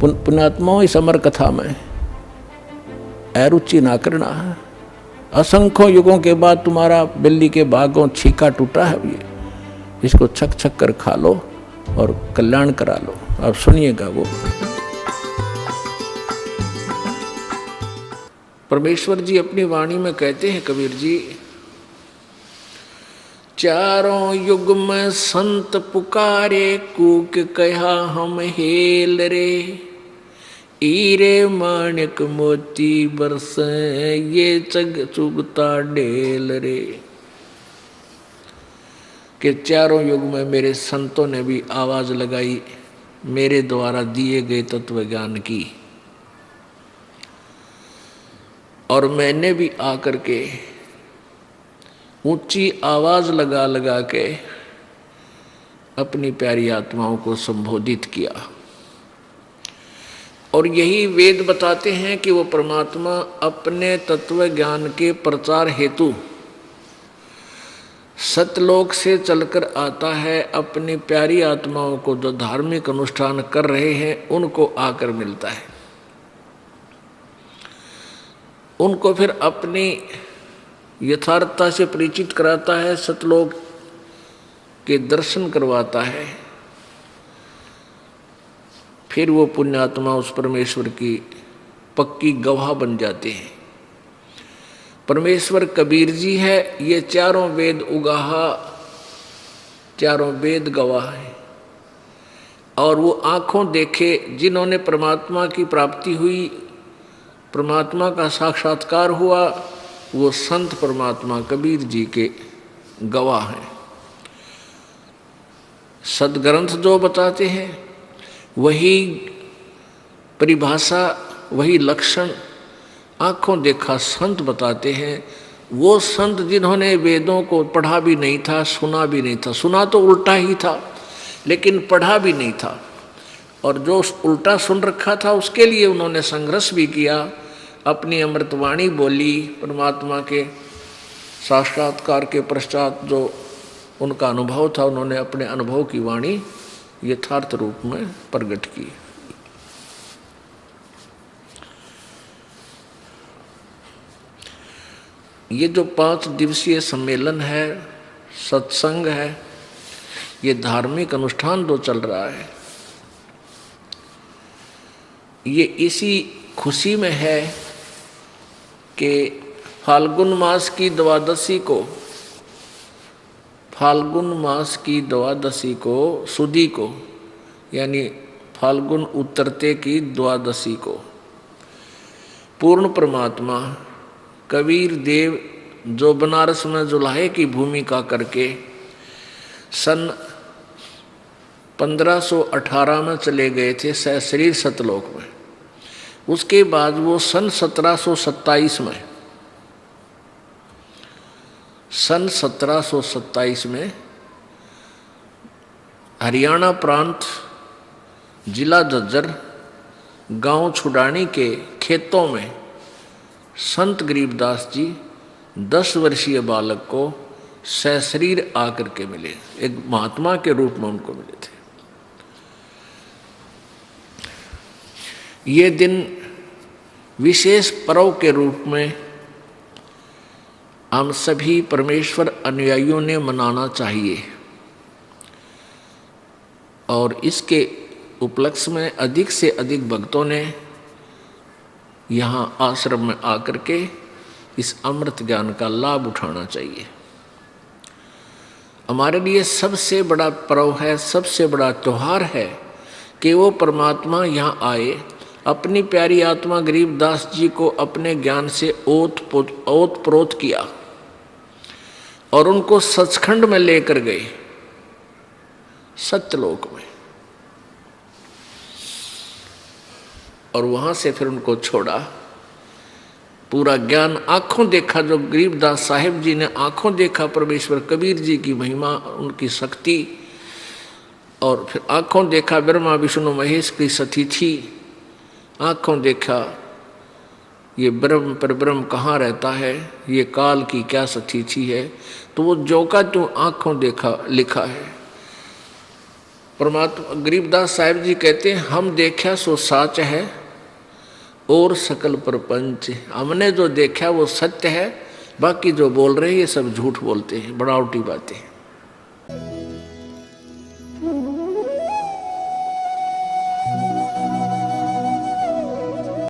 पुण्यात्माओं, इस अमर कथा में अरुचि ना करना है। असंख्यों युगों के बाद तुम्हारा बिल्ली के भागों छीका टूटा है, ये इसको छक छक कर खा लो और कल्याण करा लो। आप सुनिएगा वो। परमेश्वर जी अपनी वाणी में कहते हैं, कबीर जी, चारों युग में संत पुकारे, कूक कहा हम हेल रे, हीरे माणिक मोती बरसे, ये चग चुगता ढेल रे। कि चारों युग में मेरे संतों ने भी आवाज लगाई मेरे द्वारा दिए गए तत्व ज्ञान की, और मैंने भी आकर के ऊंची आवाज लगा लगा के अपनी प्यारी आत्माओं को संबोधित किया। और यही वेद बताते हैं कि वो परमात्मा अपने तत्व ज्ञान के प्रचार हेतु सतलोक से चलकर आता है, अपनी प्यारी आत्माओं को जो धार्मिक अनुष्ठान कर रहे हैं उनको आकर मिलता है, उनको फिर अपनी यथार्थता से परिचित कराता है, सतलोक के दर्शन करवाता है। फिर वो पुण्यात्मा उस परमेश्वर की पक्की गवाह बन जाते हैं। परमेश्वर कबीर जी है, ये चारों वेद उगाहा, चारों वेद गवाह है। और वो आंखों देखे जिन्होंने परमात्मा की प्राप्ति हुई, परमात्मा का साक्षात्कार हुआ, वो संत परमात्मा कबीर जी के गवाह हैं। सदग्रंथ जो बताते हैं वही परिभाषा, वही लक्षण आंखों देखा संत बताते हैं। वो संत जिन्होंने वेदों को पढ़ा भी नहीं था, सुना भी नहीं था, सुना तो उल्टा ही था लेकिन पढ़ा भी नहीं था, और जो उल्टा सुन रखा था उसके लिए उन्होंने संघर्ष भी किया, अपनी अमृतवाणी बोली। परमात्मा के साक्षात्कार के पश्चात जो उनका अनुभव था, उन्होंने अपने अनुभव की वाणी यथार्थ रूप में प्रकट की। ये जो 5 दिवसीय सम्मेलन है, सत्संग है, ये धार्मिक अनुष्ठान जो चल रहा है, ये इसी खुशी में है कि फाल्गुन मास की द्वादशी को, फाल्गुन मास की द्वादशी को, सुदी को, यानी फाल्गुन उतरते की द्वादशी को, पूर्ण परमात्मा कबीर देव जो बनारस में जुलाहे की भूमिका करके सन 1518 में चले गए थे सशरीर सतलोक में, उसके बाद वो सन 1727 में हरियाणा प्रांत, जिला झज्जर, गांव छुडानी के खेतों में संत गरीबदास जी 10 वर्षीय बालक को सशरीर आकर के मिले, एक महात्मा के रूप में उनको मिले थे। ये दिन विशेष पर्व के रूप में हम सभी परमेश्वर अनुयायियों ने मनाना चाहिए, और इसके उपलक्ष्य में अधिक से अधिक भक्तों ने यहाँ आश्रम में आकर के इस अमृत ज्ञान का लाभ उठाना चाहिए। हमारे लिए सबसे बड़ा पर्व है, सबसे बड़ा त्योहार है कि वो परमात्मा यहाँ आए, अपनी प्यारी आत्मा गरीबदास जी को अपने ज्ञान से ओत प्रोत किया और उनको सचखंड में लेकर गए, सत्यलोक में, और वहां से फिर उनको छोड़ा। पूरा ज्ञान आंखों देखा, जो गरीबदास साहिब जी ने आंखों देखा परमेश्वर कबीर जी की महिमा, उनकी शक्ति, और फिर आंखों देखा ब्रह्मा विष्णु महेश की सतिथि, आंखों देखा ये ब्रह्म पर ब्रह्म कहाँ रहता है, ये काल की क्या सतिथि है। तो वो जो का जो आंखों देखा लिखा है, परमात्मा गरीबदास साहिब जी कहते हैं हम देखा सो साच है और सकल प्रपंच, हमने जो देखा वो सत्य है, बाकी जो बोल रहे हैं ये सब झूठ बोलते हैं, बनावटी बातें।